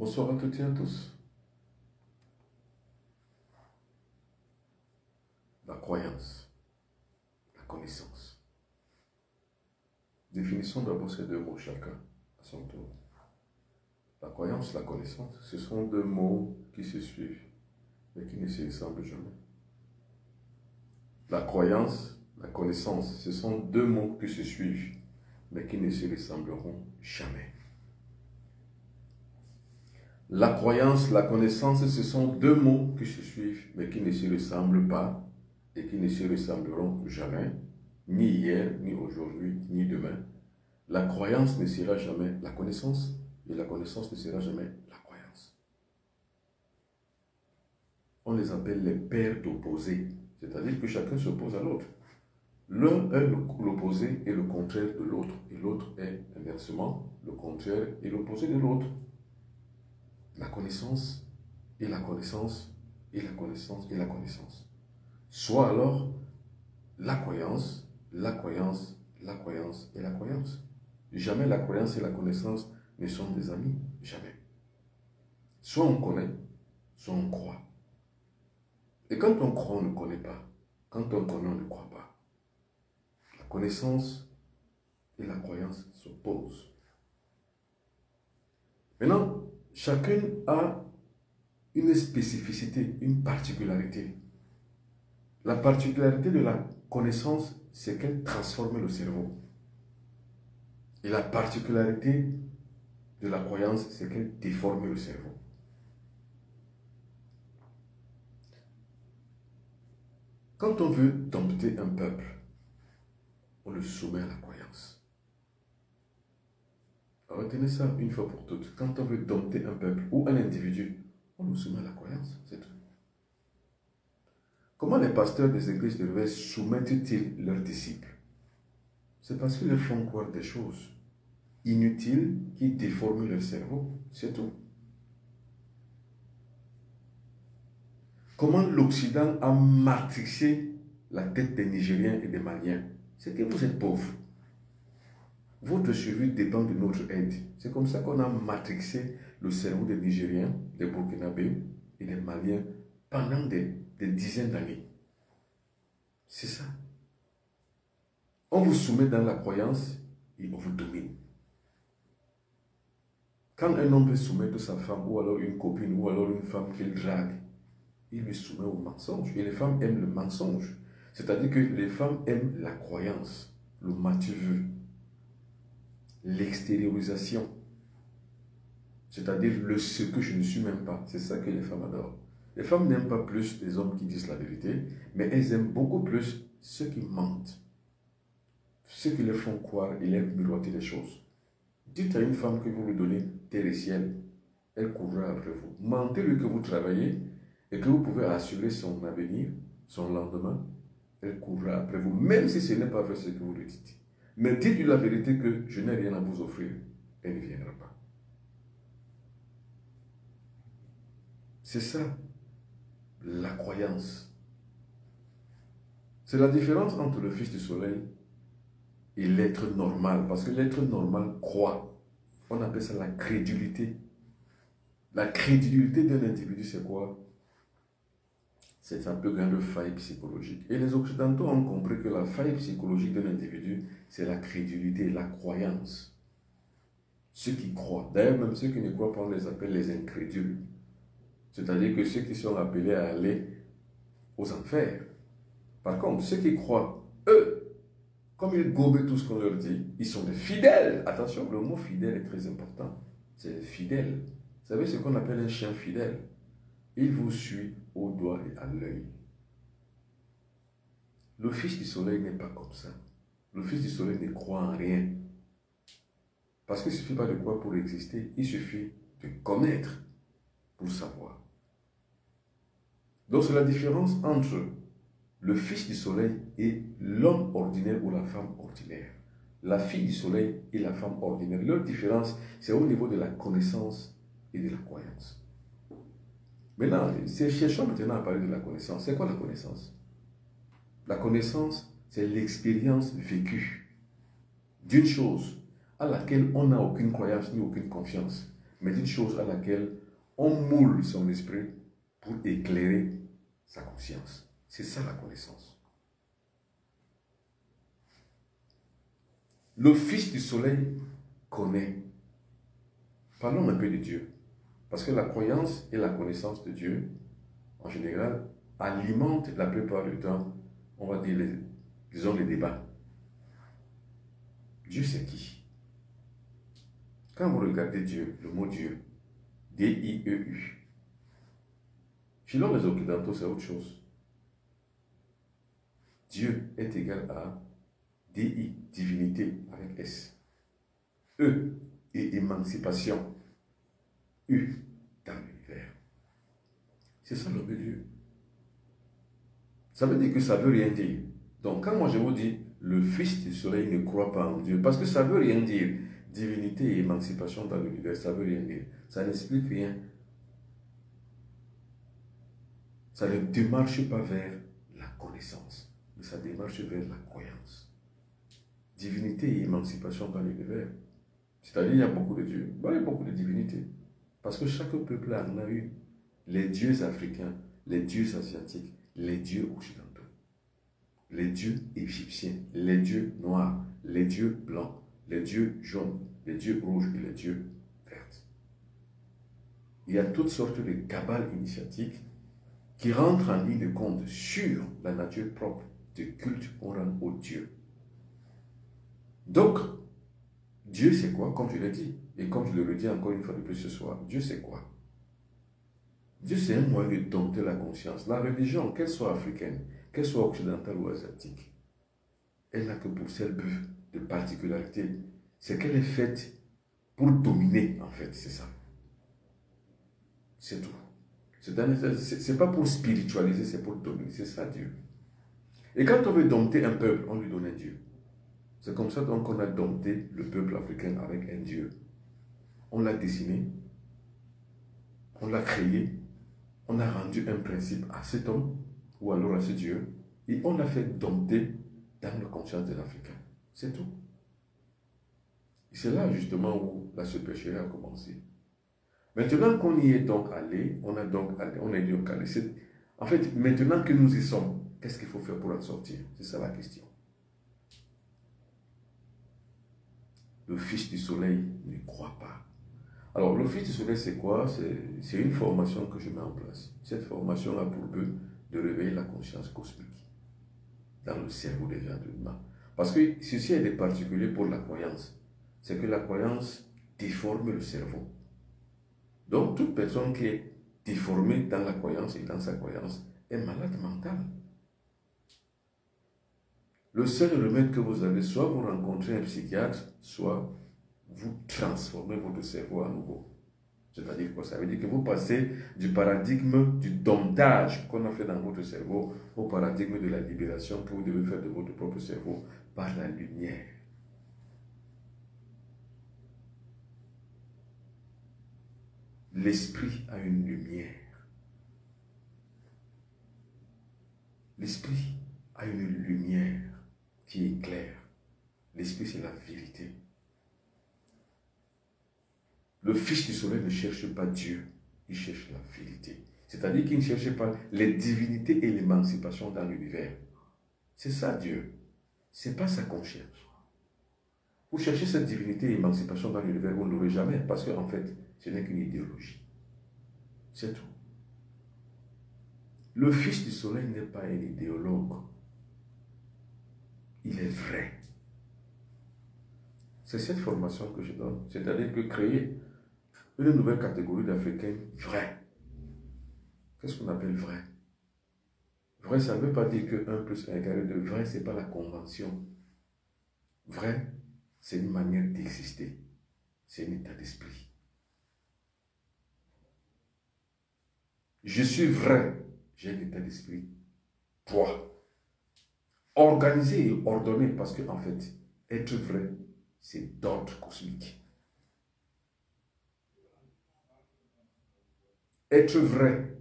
Bonsoir à toutes et à tous. La croyance, la connaissance. Définissons d'abord ces deux mots chacun à son tour. La croyance, la connaissance, ce sont deux mots qui se suivent, mais qui ne se ressemblent jamais. La croyance, la connaissance, ce sont deux mots qui se suivent, mais qui ne se ressembleront jamais. La croyance, la connaissance, ce sont deux mots qui se suivent, mais qui ne se ressemblent pas et qui ne se ressembleront jamais, ni hier, ni aujourd'hui, ni demain. La croyance ne sera jamais la connaissance, et la connaissance ne sera jamais la croyance. On les appelle les paires d'opposés, c'est-à-dire que chacun s'oppose à l'autre. L'un est l'opposé et le contraire de l'autre, et l'autre est inversement le contraire et l'opposé de l'autre. La connaissance et la connaissance et la connaissance et la connaissance. Soit alors la croyance, la croyance, la croyance et la croyance. Jamais la croyance et la connaissance ne sont des amis, jamais. Soit on connaît, soit on croit. Et quand on croit, on ne connaît pas. Quand on connaît, on ne croit pas. La connaissance et la croyance s'opposent. Maintenant, chacun a une spécificité, une particularité. La particularité de la connaissance, c'est qu'elle transforme le cerveau. Et la particularité de la croyance, c'est qu'elle déforme le cerveau. Quand on veut dompter un peuple, on le soumet à la croyance. Retenez ça une fois pour toutes. Quand on veut dompter un peuple ou un individu, on le soumet à la croyance, c'est tout. Comment les pasteurs des églises de l'Ouest soumettent-ils leurs disciples? C'est parce qu'ils leur font croire des choses inutiles qui déforment leur cerveau, c'est tout. Comment l'Occident a matrixé la tête des Nigériens et des Maliens? C'est que vous êtes pauvres. Votre survie dépend de notre aide. C'est comme ça qu'on a matrixé le cerveau des Nigériens, des Burkinabés et des Maliens pendant des dizaines d'années. C'est ça. On vous soumet dans la croyance et on vous domine. Quand un homme veut soumettre sa femme ou alors une copine ou alors une femme qu'il drague, il lui soumet au mensonge. Et les femmes aiment le mensonge. C'est-à-dire que les femmes aiment la croyance, le matu-vu, l'extériorisation. C'est-à-dire ce que je ne suis même pas. C'est ça que les femmes adorent. Les femmes n'aiment pas plus les hommes qui disent la vérité, mais elles aiment beaucoup plus ceux qui mentent. Ceux qui leur font croire et leur miroiter des choses. Dites à une femme que vous lui donnez terre et ciel, elle courra après vous. Mentez-lui que vous travaillez et que vous pouvez assurer son avenir, son lendemain, elle courra après vous, même si ce n'est pas vrai ce que vous lui dites. Mais dites-lui la vérité que je n'ai rien à vous offrir, elle ne viendra pas. C'est ça, la croyance. C'est la différence entre le Fils du Soleil et l'être normal, parce que l'être normal croit. On appelle ça la crédulité. La crédulité d'un individu, c'est quoi? C'est sa plus grande faille psychologique. Et les Occidentaux ont compris que la faille psychologique d'un individu, c'est la crédulité, la croyance. Ceux qui croient. D'ailleurs, même ceux qui ne croient pas, on les appelle les incrédules. C'est-à-dire que ceux qui sont appelés à aller aux enfers. Par contre, ceux qui croient, eux, comme ils gobent tout ce qu'on leur dit, ils sont des fidèles. Attention, le mot fidèle est très important. C'est fidèle. Vous savez ce qu'on appelle un chien fidèle? Il vous suit au doigt et à l'œil. Le Fils du Soleil n'est pas comme ça. Le Fils du Soleil ne croit en rien. Parce qu'il ne suffit pas de croire pour exister, il suffit de connaître pour savoir. Donc c'est la différence entre le Fils du Soleil et l'homme ordinaire ou la femme ordinaire. La fille du Soleil et la femme ordinaire. Leur différence, c'est au niveau de la connaissance et de la croyance. Maintenant, cherchons maintenant à parler de la connaissance. C'est quoi la connaissance? La connaissance, c'est l'expérience vécue d'une chose à laquelle on n'a aucune croyance ni aucune confiance. mais d'une chose à laquelle on moule son esprit pour éclairer sa conscience. C'est ça la connaissance. Le Fils du Soleil connaît. Parlons un peu de Dieu. Parce que la croyance et la connaissance de Dieu, en général, alimentent la plupart du temps, on va dire, disons, les débats. Dieu, c'est qui? Quand vous regardez Dieu, le mot Dieu, D-I-E-U, chez nous, les Occidentaux, c'est autre chose. Dieu est égal à D-I, divinité, avec S. E, et émancipation. U, dans l'univers. C'est ça le mot Dieu. Ça veut dire que ça ne veut rien dire. Donc, quand moi je vous dis, le Fils du Soleil ne croit pas en Dieu, parce que ça ne veut rien dire. Divinité et émancipation dans l'univers, ça ne veut rien dire. Ça n'explique rien. Ça ne démarche pas vers la connaissance, mais ça démarche vers la croyance. Divinité et émancipation dans l'univers. C'est-à-dire, il y a beaucoup de dieux. Il y a beaucoup de divinités. Parce que chaque peuple en a eu. Les dieux africains, les dieux asiatiques, les dieux occidentaux, les dieux égyptiens, les dieux noirs, les dieux blancs, les dieux jaunes, les dieux rouges et les dieux verts. Il y a toutes sortes de cabales initiatiques qui rentrent en ligne de compte sur la nature propre du culte qu'on rend aux dieux. Donc, Dieu c'est quoi? Comme je l'ai dit, et comme je le redis encore une fois de plus ce soir, Dieu c'est quoi? Dieu c'est un moyen de dompter la conscience. La religion, qu'elle soit africaine, qu'elle soit occidentale ou asiatique, elle n'a que pour seul but de particularité, c'est qu'elle est faite pour dominer, en fait, c'est ça. C'est tout. C'est pas pour spiritualiser, c'est pour dominer, c'est ça Dieu. Et quand on veut dompter un peuple, on lui donne un Dieu. C'est comme ça donc qu'on a dompté le peuple africain avec un Dieu. On l'a dessiné, on l'a créé, on a rendu un principe à cet homme, ou alors à ce Dieu, et on l'a fait dompter dans la conscience de l'Africain. C'est tout. Et c'est là justement où la supercherie a commencé. Maintenant qu'on y est donc allé, on est donc allé. En fait, maintenant que nous y sommes, qu'est-ce qu'il faut faire pour en sortir? C'est ça la question. Le Fils du Soleil ne croit pas. Alors, le Fils du Soleil, c'est quoi? C'est une formation que je mets en place. Cette formation a pour but de réveiller la conscience cosmique dans le cerveau des gens humains. Parce que ceci est particulier pour la croyance. C'est que la croyance déforme le cerveau. Donc, toute personne qui est déformée dans la croyance et dans sa croyance est malade mentale. Le seul remède que vous avez, soit vous rencontrez un psychiatre, soit vous transformez votre cerveau à nouveau. C'est-à-dire quoi? Ça veut dire que vous passez du paradigme du domptage qu'on a fait dans votre cerveau au paradigme de la libération que vous devez faire de votre propre cerveau par la lumière. L'esprit a une lumière. L'esprit a une lumière qui éclaire. L'esprit, c'est la vérité. Le Fils du Soleil ne cherche pas Dieu, il cherche la vérité. C'est-à-dire qu'il ne cherche pas les divinités et l'émancipation dans l'univers. C'est ça Dieu. C'est pas ça qu'on cherche. Vous cherchez cette divinité et l'émancipation dans l'univers, vous ne l'aurez jamais, parce qu'en fait, ce n'est qu'une idéologie. C'est tout. Le Fils du Soleil n'est pas un idéologue. Il est vrai. C'est cette formation que je donne. C'est-à-dire que créer une nouvelle catégorie d'Africains vrais. Qu'est-ce qu'on appelle vrai? Vrai, ça ne veut pas dire que 1 plus 1 égale 2. Vrai, ce n'est pas la convention. Vrai, c'est une manière d'exister. C'est un état d'esprit. Je suis vrai. J'ai un état d'esprit. Toi. Organisé et ordonné, parce que en fait, être vrai, c'est d'ordre cosmique. Être vrai,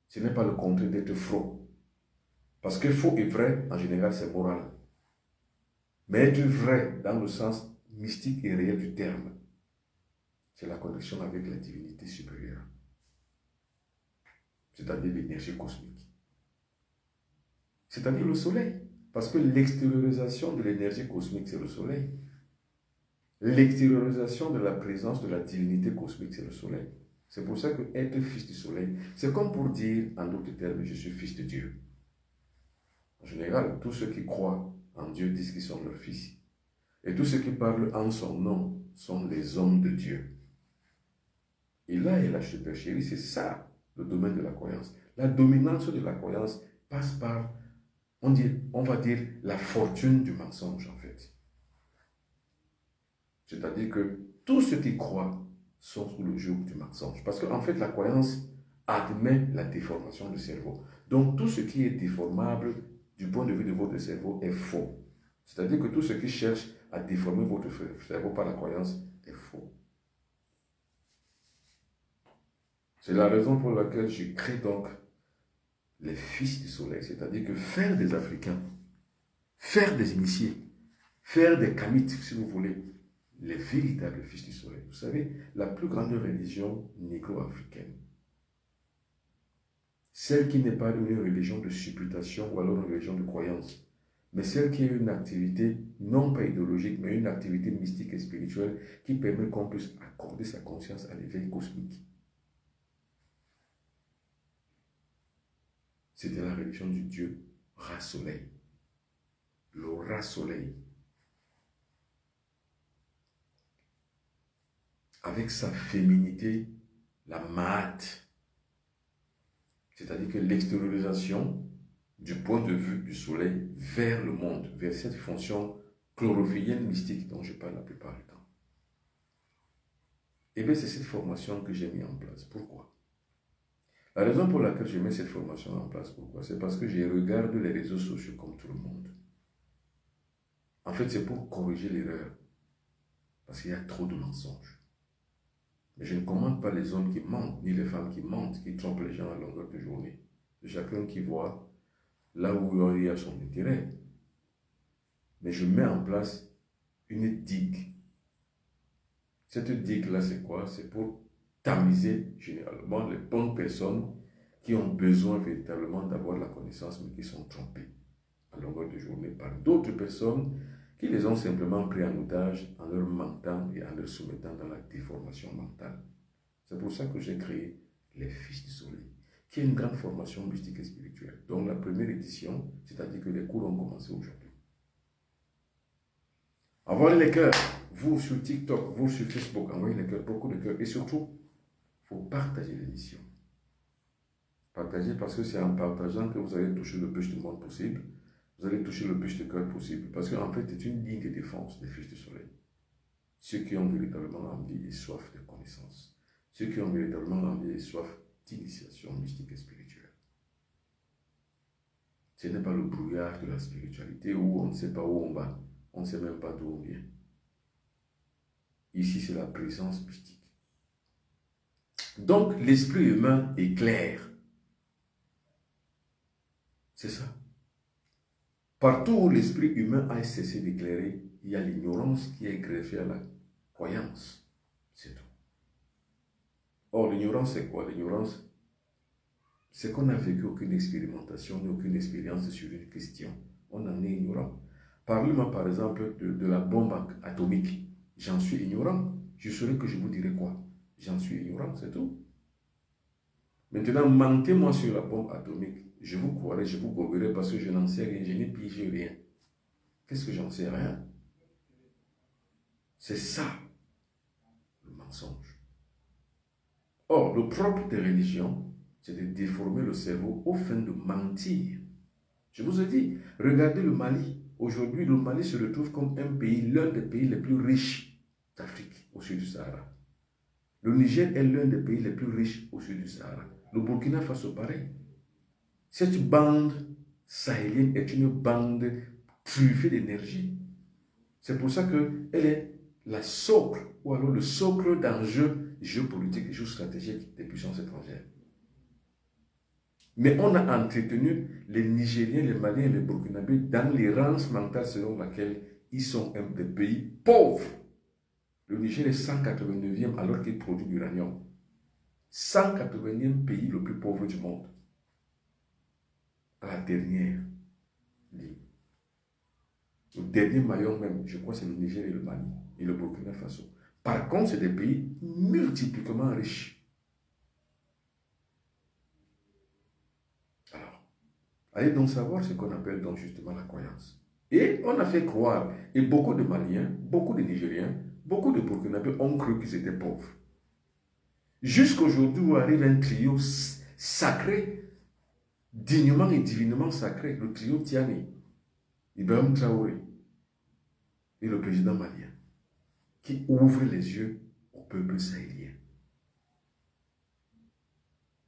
ce n'est pas le contraire d'être faux. Parce que faux et vrai, en général, c'est moral. Mais être vrai, dans le sens mystique et réel du terme, c'est la connexion avec la divinité supérieure, c'est-à-dire l'énergie cosmique, c'est-à-dire le soleil, parce que l'extériorisation de l'énergie cosmique, c'est le soleil. L'extériorisation de la présence de la divinité cosmique, c'est le soleil. C'est pour ça que être fils du soleil, c'est comme pour dire, en d'autres termes, je suis fils de Dieu. En général, tous ceux qui croient en Dieu disent qu'ils sont leurs fils. Et tous ceux qui parlent en son nom sont les hommes de Dieu. Et là est la supercherie, c'est ça le domaine de la croyance. La dominance de la croyance passe par, on va dire, la fortune du mensonge en fait. C'est-à-dire que tous ceux qui croient sont sous le joug du mensonge. Parce qu'en fait, la croyance admet la déformation du cerveau. Donc, tout ce qui est déformable du point de vue de votre cerveau est faux. C'est-à-dire que tout ce qui cherche à déformer votre cerveau par la croyance est faux. C'est la raison pour laquelle je crée donc les fils du soleil. C'est-à-dire que faire des Africains, faire des initiés, faire des kamites, si vous voulez, les véritables fils du soleil. Vous savez, la plus grande religion négro-africaine, celle qui n'est pas une religion de supputation ou alors une religion de croyance, mais celle qui est une activité non pas idéologique, mais une activité mystique et spirituelle qui permet qu'on puisse accorder sa conscience à l'éveil cosmique. C'était la religion du Dieu Ra-Soleil. Le Ra-Soleil. Avec sa féminité, la Maat, c'est-à-dire que l'extériorisation du point de vue du soleil vers le monde, vers cette fonction chlorophyllienne mystique dont je parle la plupart du temps. Et bien c'est cette formation que j'ai mis en place. Pourquoi? La raison pour laquelle je mets cette formation en place, pourquoi? C'est parce que je regarde les réseaux sociaux comme tout le monde. En fait, c'est pour corriger l'erreur, parce qu'il y a trop de mensonges. Mais je ne commande pas les hommes qui mentent, ni les femmes qui mentent, qui trompent les gens à longueur de journée. C'est chacun qui voit là où il y a son intérêt. Mais je mets en place une digue. Cette digue-là, c'est quoi? C'est pour tamiser généralement les bonnes personnes qui ont besoin véritablement d'avoir la connaissance, mais qui sont trompées à longueur de journée par d'autres personnes qui les ont simplement pris en otage en leur mentant et en leur soumettant dans la déformation mentale. C'est pour ça que j'ai créé les Fils du Soleil, qui est une grande formation mystique et spirituelle, dont la première édition, c'est-à-dire que les cours ont commencé aujourd'hui. Envoyez les cœurs, vous sur TikTok, vous sur Facebook, envoyez les cœurs, beaucoup de cœurs, et surtout, il faut partager l'émission. Partagez parce que c'est en partageant que vous allez toucher le plus de monde possible. Vous allez toucher le plus de cœur possible. Parce qu'en fait, c'est une ligne de défense des Fils du Soleil. Ceux qui ont véritablement envie et soif de connaissance. Ceux qui ont véritablement envie et soif d'initiation mystique et spirituelle. Ce n'est pas le brouillard de la spiritualité où on ne sait pas où on va. On ne sait même pas d'où on vient. Ici, c'est la présence mystique. Donc, l'esprit humain est clair. C'est ça. Partout où l'esprit humain a cessé d'éclairer, il y a l'ignorance qui est greffée à la croyance. C'est tout. Or, l'ignorance, c'est quoi? L'ignorance, c'est qu'on n'a vécu aucune expérimentation, ni aucune expérience sur une question. On en est ignorant. Parlez-moi, par exemple, de la bombe atomique. J'en suis ignorant. Je saurais que je vous dirai quoi? J'en suis ignorant, c'est tout. Maintenant, mentez-moi sur la bombe atomique. Je vous croirai, je vous goberai parce que je n'en sais rien, je n'ai pigé rien. Qu'est-ce que j'en sais? Rien. C'est ça, le mensonge. Or, le propre des religions, c'est de déformer le cerveau au fin de mentir. Je vous ai dit, regardez le Mali. Aujourd'hui, le Mali se retrouve comme un pays, l'un des pays les plus riches d'Afrique, au sud du Sahara. Le Niger est l'un des pays les plus riches au sud du Sahara. Le Burkina Faso, pareil. Cette bande sahélienne est une bande truffée d'énergie. C'est pour ça qu'elle est la socle, ou alors le socle d'enjeux géopolitiques et géostratégiques des puissances étrangères. Mais on a entretenu les Nigériens, les Maliens et les Burkinabés dans l'errance mentale selon laquelle ils sont un des pays pauvres, Le Niger est 189e alors qu'il produit de l'uranium. 180e pays le plus pauvre du monde. À la dernière ligne. Le dernier maillon même, je crois, c'est le Niger et le Mali et le Burkina Faso. Par contre, c'est des pays multipliquement riches. Alors, allez donc savoir ce qu'on appelle donc justement la croyance. Et on a fait croire, et beaucoup de Maliens, beaucoup de Nigériens, beaucoup de Burkinabés ont cru qu'ils étaient pauvres. Jusqu'aujourd'hui où arrive un trio sacré, dignement et divinement sacré, le trio Tiani, Ibrahim Traoré et le président malien, qui ouvre les yeux au peuple sahélien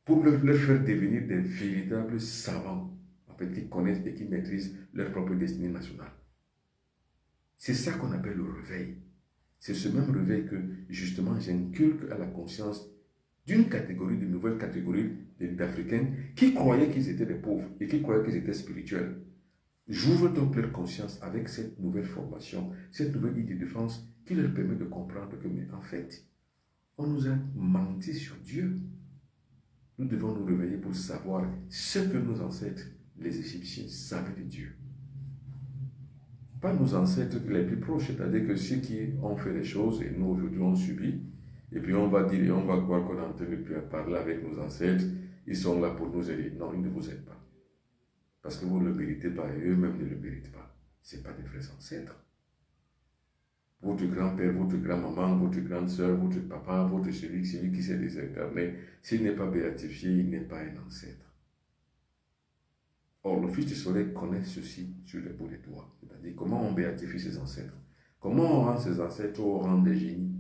pour leur faire devenir des véritables savants, en fait, qui connaissent et qui maîtrisent leur propre destinée nationale. C'est ça qu'on appelle le réveil. C'est ce même réveil que, justement, j'inculque à la conscience d'une catégorie, de nouvelle catégorie d'Africains qui croyaient qu'ils étaient des pauvres et qui croyaient qu'ils étaient spirituels. J'ouvre donc leur conscience avec cette nouvelle formation, cette nouvelle idée de défense qui leur permet de comprendre que, mais en fait, on nous a menti sur Dieu. Nous devons nous réveiller pour savoir ce que nos ancêtres, les Égyptiens, savaient de Dieu. Pas nos ancêtres les plus proches, c'est-à-dire que ceux qui ont fait les choses et nous aujourd'hui on subit, et puis on va dire et on va croire qu'on est en train de parler avec nos ancêtres, ils sont là pour nous aider. Non, ils ne vous aident pas. Parce que vous ne le méritez pas et eux-mêmes ne le méritent pas. Ce n'est pas des vrais ancêtres. Votre grand-père, votre grand-maman, votre grande soeur, votre papa, votre celui qui s'est désincarné, s'il n'est pas béatifié, il n'est pas un ancêtre. Or, le Fils du Soleil connaît ceci sur le bout des doigts. C'est-à-dire comment on béatifie ses ancêtres. Comment on rend ses ancêtres au rang des génies.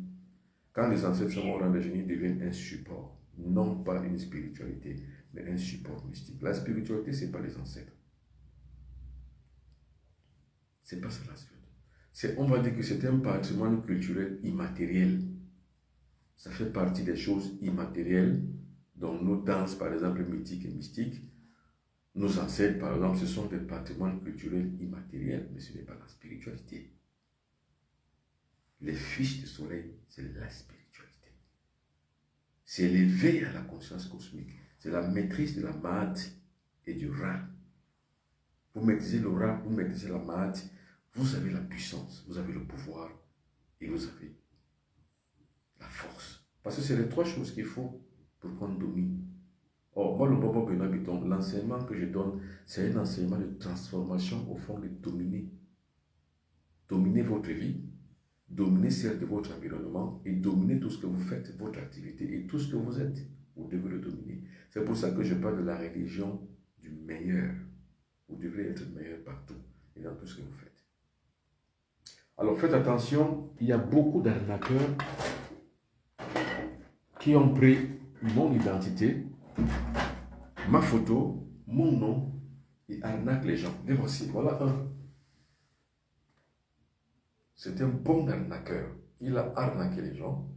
Quand les ancêtres sont au rang des génies, ils deviennent un support. Non pas une spiritualité, mais un support mystique. La spiritualité, ce n'est pas les ancêtres. Ce n'est pas ça la spiritualité. On va dire que c'est un patrimoine culturel immatériel. Ça fait partie des choses immatérielles, dont nos danses, par exemple, mythiques et mystiques. Nos ancêtres, par exemple, ce sont des patrimoines culturels immatériels, mais ce n'est pas la spiritualité. Les fils du soleil, c'est la spiritualité. C'est l'éveil à la conscience cosmique. C'est la maîtrise de la Mahat et du Ra. Vous maîtrisez le Ra, vous maîtrisez la Mahat, vous avez la puissance, vous avez le pouvoir et vous avez la force. Parce que c'est les trois choses qu'il faut pour qu'on domine. Or, moi, le Bobo Benoît Biton, l'enseignement que je donne, c'est un enseignement de transformation au fond de dominer. Dominer votre vie, dominer celle de votre environnement et dominer tout ce que vous faites, votre activité et tout ce que vous êtes. Vous devez le dominer. C'est pour ça que je parle de la religion du meilleur. Vous devez être meilleur partout et dans tout ce que vous faites. Alors faites attention, il y a beaucoup d'arnaqueurs qui ont pris mon identité, ma photo, mon nom et arnaquent les gens. Les voici, voilà un. C'est un bon arnaqueur. Il a arnaqué les gens,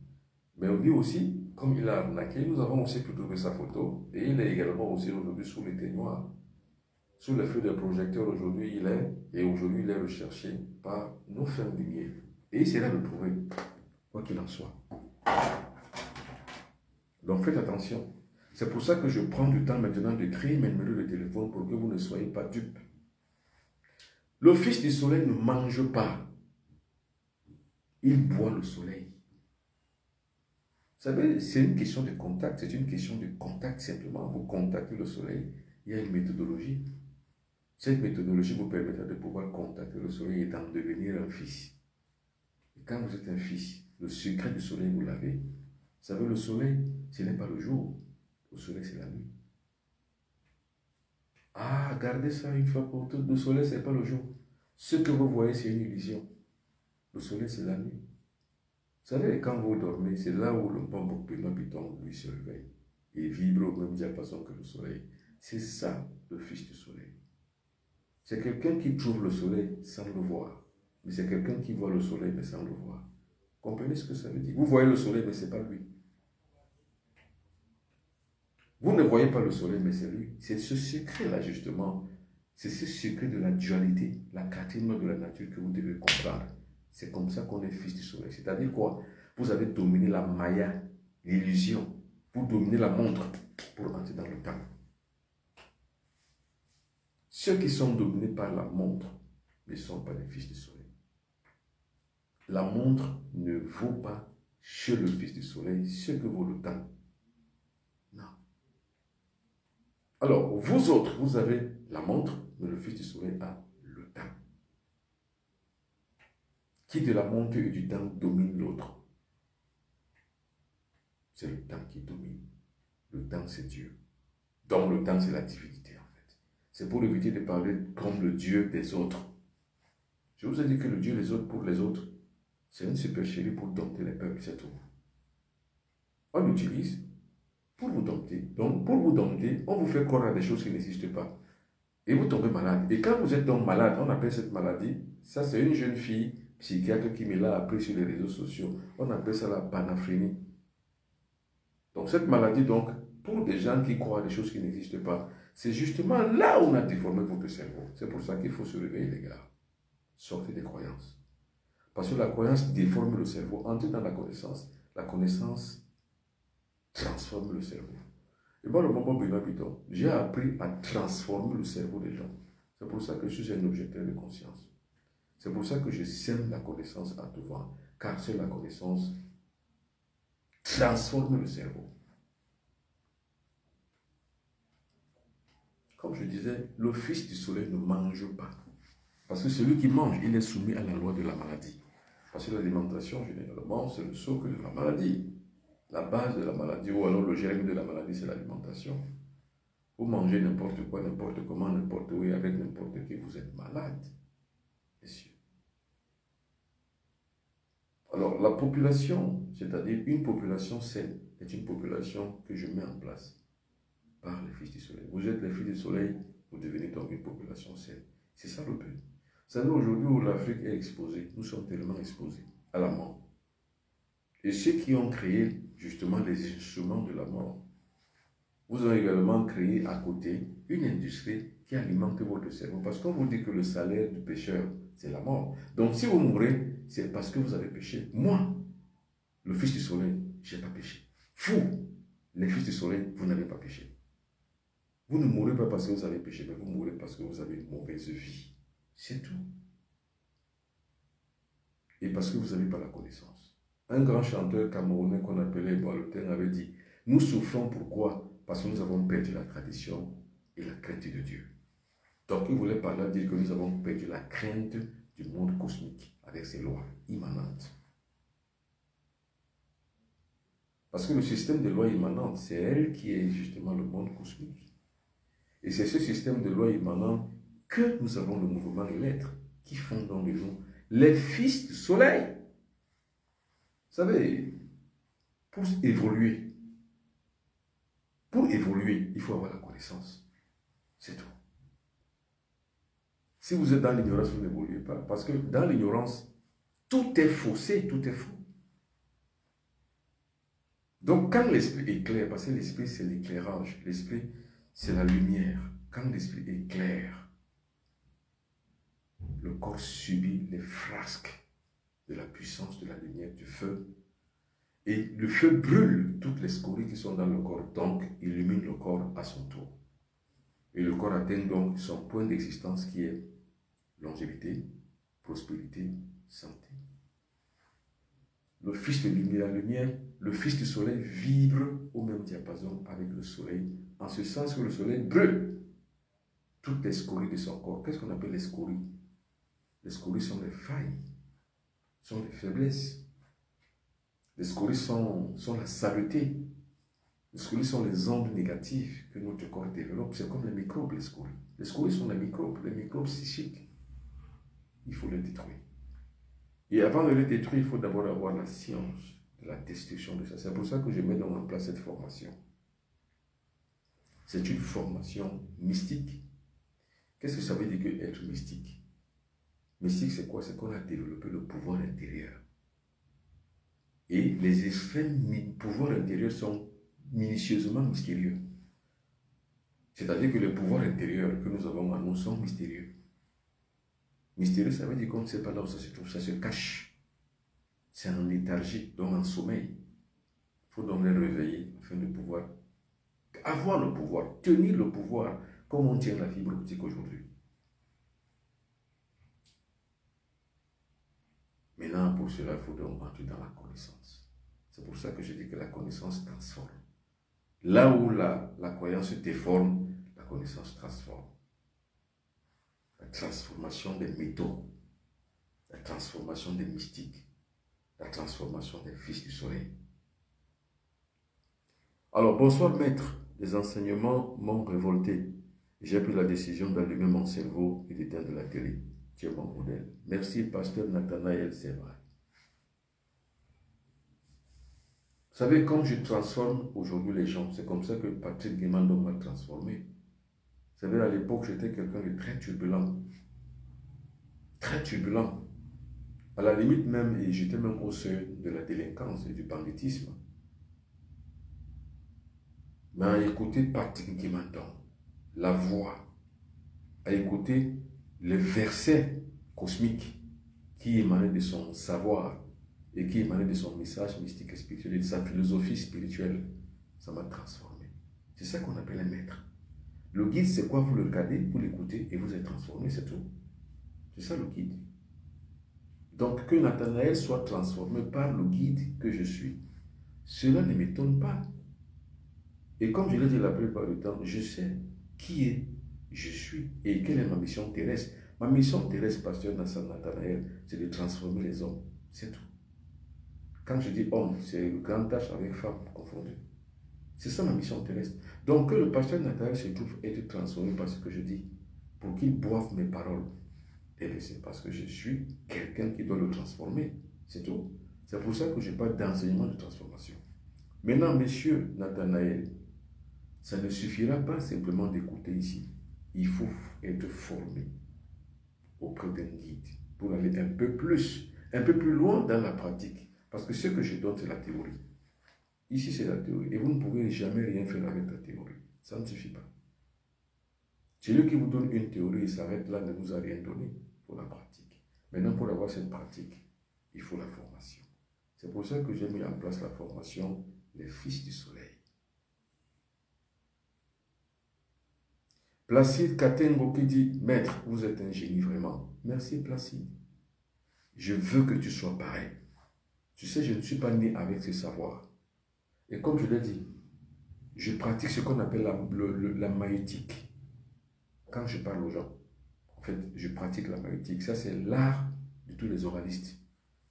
mais lui aussi, comme il a arnaqué, nous avons aussi pu trouver sa photo et il est également aussi aujourd'hui sous les témoins. Sous le feu des projecteurs, aujourd'hui il est, et aujourd'hui il est recherché par nos fermes lumières. Et il sera retrouvé, quoi qu'il en soit. Donc faites attention. C'est pour ça que je prends du temps maintenant de créer mes numéros de téléphone pour que vous ne soyez pas dupes. Le Fils du Soleil ne mange pas. Il boit le soleil. Vous savez, c'est une question de contact. C'est une question de contact simplement. Vous contactez le soleil. Il y a une méthodologie. Cette méthodologie vous permettra de pouvoir contacter le soleil et d'en devenir un fils. Et quand vous êtes un fils, le secret du soleil, vous l'avez. Vous savez, le soleil, ce n'est pas le jour. Le soleil, c'est la nuit. Ah, gardez ça une fois pour toutes. Le soleil, ce n'est pas le jour. Ce que vous voyez, c'est une illusion. Le soleil, c'est la nuit. Vous savez, quand vous dormez, c'est là où le bon Piton, lui, se réveille. Et vibre au même diapason que le soleil. C'est ça, le Fils du Soleil. C'est quelqu'un qui trouve le soleil sans le voir. Mais c'est quelqu'un qui voit le soleil, mais sans le voir. Comprenez ce que ça veut dire? Vous voyez le soleil, mais ce n'est pas lui. Vous ne voyez pas le soleil, mais c'est lui. C'est ce secret-là, justement. C'est ce secret de la dualité, la quatrième loi de la nature que vous devez comprendre. C'est comme ça qu'on est fils du soleil. C'est-à-dire quoi? Vous avez dominé la maya, l'illusion. Vous dominez la montre pour entrer dans le temps. Ceux qui sont dominés par la montre ne sont pas les fils du soleil. La montre ne vaut pas chez le fils du soleil ce que vaut le temps. Non. Alors, vous autres, vous avez la montre, mais le fils du soleil a le temps. Qui de la montre et du temps domine l'autre? C'est le temps qui domine. Le temps, c'est Dieu. Donc, le temps, c'est la divinité, en fait. C'est pour éviter de parler comme le Dieu des autres. Je vous ai dit que le Dieu des autres pour les autres, c'est une supercherie pour dompter les peuples, c'est tout. On l'utilise pour vous dompter. Donc, pour vous dompter, on vous fait croire à des choses qui n'existent pas. Et vous tombez malade. Et quand vous êtes donc malade, on appelle cette maladie, ça c'est une jeune fille psychiatre qui me l'a appris sur les réseaux sociaux. On appelle ça la panaphrénie. Donc cette maladie, donc, pour des gens qui croient à des choses qui n'existent pas, c'est justement là où on a déformé votre cerveau. C'est pour ça qu'il faut se réveiller, les gars. Sortez des croyances. Parce que la croyance déforme le cerveau. Entrez dans la connaissance. La connaissance transforme le cerveau. Et moi, le moment Benoît Bidon, j'ai appris à transformer le cerveau des gens. C'est pour ça que je suis un objecteur de conscience. C'est pour ça que je sème la connaissance à tout vent. Car c'est la connaissance transforme le cerveau. Comme je disais, le fils du soleil ne mange pas. Parce que celui qui mange, il est soumis à la loi de la maladie. Parce que l'alimentation, généralement, c'est le socle de la maladie. La base de la maladie, ou alors le germe de la maladie, c'est l'alimentation. Vous mangez n'importe quoi, n'importe comment, n'importe où, et avec n'importe qui, vous êtes malade. Messieurs. Alors, la population, c'est-à-dire une population saine, est une population que je mets en place par les fils du soleil. Vous êtes les fils du soleil, vous devenez donc une population saine. C'est ça le but. Vous savez, aujourd'hui où l'Afrique est exposée, nous sommes tellement exposés à la mort. Et ceux qui ont créé justement les instruments de la mort, vous avez également créé à côté une industrie qui alimente votre cerveau. Parce qu'on vous dit que le salaire du pécheur, c'est la mort. Donc si vous mourrez, c'est parce que vous avez péché. Moi, le fils du soleil, je n'ai pas péché. Vous, les fils du soleil, vous n'avez pas péché. Vous ne mourrez pas parce que vous avez péché, mais vous mourrez parce que vous avez une mauvaise vie. C'est tout. Et parce que vous n'avez pas la connaissance. Un grand chanteur camerounais qu'on appelait Boalotin avait dit, nous souffrons pourquoi? Parce que nous avons perdu la tradition et la crainte de Dieu. Donc il voulait par là dire que nous avons perdu la crainte du monde cosmique avec ses lois immanentes. Parce que le système de lois immanentes, c'est elle qui est justement le monde cosmique. Et c'est ce système de lois immanentes que nous avons le mouvement et l'être qui font dans de nous les fils du soleil. Vous savez, pour évoluer, il faut avoir la connaissance. C'est tout. Si vous êtes dans l'ignorance, vous n'évoluez pas. Parce que dans l'ignorance, tout est faussé, tout est faux. Donc quand l'esprit éclaire, parce que l'esprit c'est l'éclairage, l'esprit c'est la lumière. Quand l'esprit éclaire, le corps subit les frasques de la puissance de la lumière du feu. Et le feu brûle toutes les scories qui sont dans le corps, donc illumine le corps à son tour. Et le corps atteint donc son point d'existence qui est longévité, prospérité, santé. Le fils de la lumière, le fils du soleil vibre au même diapason avec le soleil, en ce sens que le soleil brûle toutes les scories de son corps. Qu'est-ce qu'on appelle les scories? Les scories sont les failles, sont les faiblesses. Les scories sont la saleté. Les scories sont les ondes négatives que notre corps développe. C'est comme les microbes, les scories. Les scories sont les microbes psychiques. Il faut les détruire. Et avant de les détruire, il faut d'abord avoir la science de la destruction de ça. C'est pour ça que je mets donc en place cette formation. C'est une formation mystique. Qu'est-ce que ça veut dire que être mystique? Mystique, c'est quoi? C'est qu'on a développé le pouvoir intérieur. Et les extrêmes pouvoirs intérieurs sont minutieusement mystérieux. C'est-à-dire que les pouvoirs intérieurs que nous avons en nous sont mystérieux. Mystérieux, ça veut dire qu'on ne sait pas là où ça se trouve, ça se cache. c'est en léthargie, donc en sommeil. Il faut donc les réveiller afin de pouvoir avoir le pouvoir, tenir le pouvoir, comme on tient la fibre optique aujourd'hui. Maintenant, pour cela, il faut donc entrer dans la connaissance. C'est pour ça que je dis que la connaissance transforme. Là où la croyance se déforme, la connaissance transforme. La transformation des métaux, la transformation des mystiques, la transformation des fils du soleil. Alors, bonsoir maître. Les enseignements m'ont révolté. J'ai pris la décision d'allumer mon cerveau et d'éteindre la télé. Tu es mon modèle. Merci, pasteur Nathanaël, c'est vrai. Vous savez, comme je transforme aujourd'hui les gens, c'est comme ça que Patrick Guimando m'a transformé. Vous savez, à l'époque, j'étais quelqu'un de très turbulent. Très turbulent. À la limite même, et j'étais même au seuil de la délinquance et du banditisme. Mais à écouter Patrick Guimando, la voix, à écouter le verset cosmique qui émanait de son savoir et qui émanait de son message mystique et spirituel, et de sa philosophie spirituelle, ça m'a transformé. C'est ça qu'on appelle un maître. Le guide, c'est quoi? Vous le regardez, vous l'écoutez et vous êtes transformé, c'est tout. C'est ça le guide. Donc que Nathanaël soit transformé par le guide que je suis, cela ne m'étonne pas. Et comme je l'ai dit la plupart du temps, je sais qui est, je suis et quelle est ma mission terrestre. Ma mission terrestre, pasteur Nathanaël, c'est de transformer les hommes. C'est tout. Quand je dis homme, c'est une grande tâche avec femme confondue. C'est ça ma mission terrestre. Donc que le pasteur Nathanaël se trouve être transformé par ce que je dis, pour qu'il boive mes paroles. Et c'est parce que je suis quelqu'un qui doit le transformer. C'est tout. C'est pour ça que je parle d'enseignement de transformation. Maintenant, monsieur Nathanaël, ça ne suffira pas simplement d'écouter ici. Il faut être formé auprès d'un guide pour aller un peu plus loin dans la pratique. Parce que ce que je donne, c'est la théorie. Ici, c'est la théorie. Et vous ne pouvez jamais rien faire avec la théorie. Ça ne suffit pas. Celui qui vous donne une théorie et s'arrête là ne vous a rien donné pour la pratique. Maintenant, pour avoir cette pratique, il faut la formation. C'est pour ça que j'ai mis en place la formation Les Fils du Soleil. Placide Katengo qui dit, maître, vous êtes un génie vraiment. Merci Placide. Je veux que tu sois pareil. Tu sais, je ne suis pas né avec ce savoir. Et comme je l'ai dit, je pratique ce qu'on appelle la maïeutique. Quand je parle aux gens, en fait, je pratique la maïeutique. Ça, c'est l'art de tous les oralistes.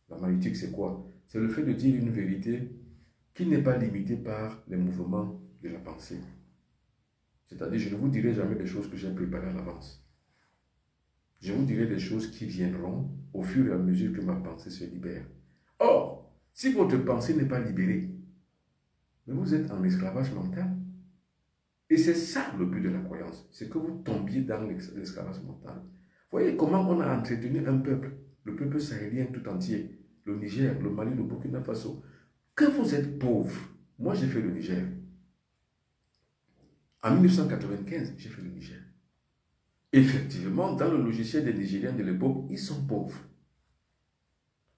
La maïeutique, c'est quoi? C'est le fait de dire une vérité qui n'est pas limitée par les mouvements de la pensée. C'est-à-dire, je ne vous dirai jamais des choses que j'ai préparées à l'avance. Je vous dirai des choses qui viendront au fur et à mesure que ma pensée se libère. Or, si votre pensée n'est pas libérée, mais vous êtes en esclavage mental. Et c'est ça le but de la croyance, c'est que vous tombiez dans l'esclavage mental. Voyez comment on a entretenu un peuple, le peuple sahélien tout entier, le Niger, le Mali, le Burkina Faso. Quand vous êtes pauvre, moi j'ai fait le Niger. En 1995, j'ai fait le Niger. Effectivement, dans le logiciel des Nigériens de l'époque, ils sont pauvres.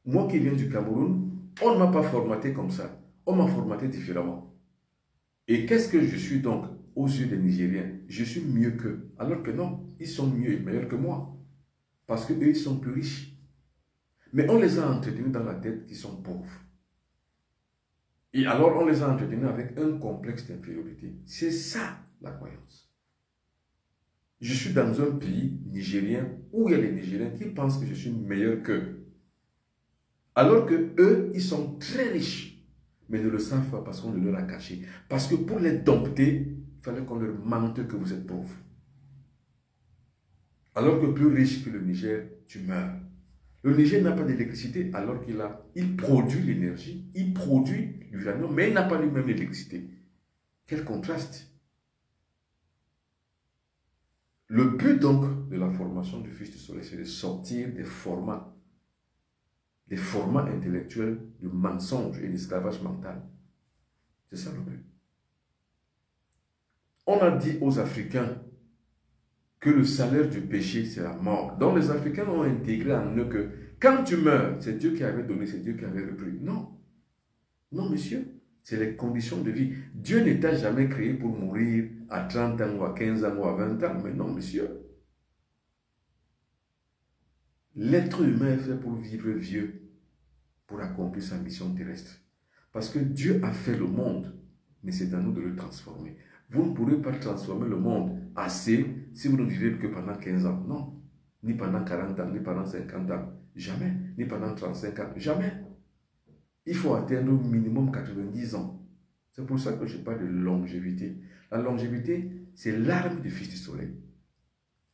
Moi qui viens du Cameroun, on ne m'a pas formaté comme ça. On m'a formaté différemment. Et qu'est-ce que je suis donc aux yeux des Nigériens? Je suis mieux qu'eux. Alors que non, ils sont mieux et meilleurs que moi. Parce qu'eux, ils sont plus riches. Mais on les a entretenus dans la tête qu'ils sont pauvres. Et alors, on les a entretenus avec un complexe d'infériorité. C'est ça, la croyance. Je suis dans un pays nigérien où il y a les Nigériens qui pensent que je suis meilleur qu'eux. Alors que eux, ils sont très riches, mais ne le savent pas parce qu'on le leur a caché. Parce que pour les dompter, il fallait qu'on leur mente que vous êtes pauvre. Alors que plus riche que le Niger, tu meurs. Le Niger n'a pas d'électricité alors il produit l'énergie, il produit l'uranium, mais il n'a pas lui-même l'électricité. Quel contraste! Le but donc de la formation du Fils du Soleil, c'est de sortir des formats intellectuels de mensonge et d'esclavage mental. C'est ça le but. On a dit aux Africains que le salaire du péché, c'est la mort. Donc les Africains ont intégré en eux que Quand tu meurs, c'est Dieu qui avait donné, c'est Dieu qui avait repris. Non. Non, monsieur. C'est les conditions de vie. Dieu ne t'a jamais créé pour mourir à 30 ans ou à 15 ans ou à 20 ans. Mais non, monsieur. L'être humain est fait pour vivre vieux, pour accomplir sa mission terrestre. Parce que Dieu a fait le monde, mais c'est à nous de le transformer. Vous ne pourrez pas transformer le monde assez si vous ne vivez que pendant 15 ans. Non. Ni pendant 40 ans, ni pendant 50 ans. Jamais. Ni pendant 35 ans. Jamais. Il faut atteindre au minimum 90 ans. C'est pour ça que je parle de longévité. La longévité, c'est l'arme du Fils du Soleil.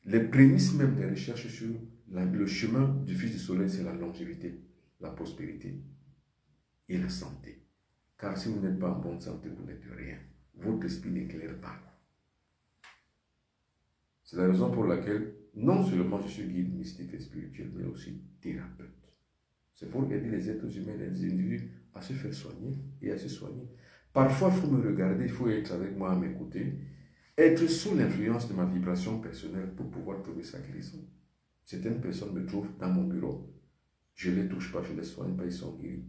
Les prémices même des recherches sur le chemin du Fils du Soleil, c'est la longévité, la prospérité et la santé. Car si vous n'êtes pas en bonne santé, vous n'êtes rien. Votre esprit n'éclaire pas. C'est la raison pour laquelle, non seulement je suis guide mystique et spirituel, mais aussi thérapeute. C'est pour aider les êtres humains, les individus, à se faire soigner et à se soigner. Parfois, il faut me regarder, il faut être avec moi à m'écouter, être sous l'influence de ma vibration personnelle pour pouvoir trouver sa guérison. Certaines personnes me trouvent dans mon bureau, je ne les touche pas, je ne les soigne pas, ils sont guéris.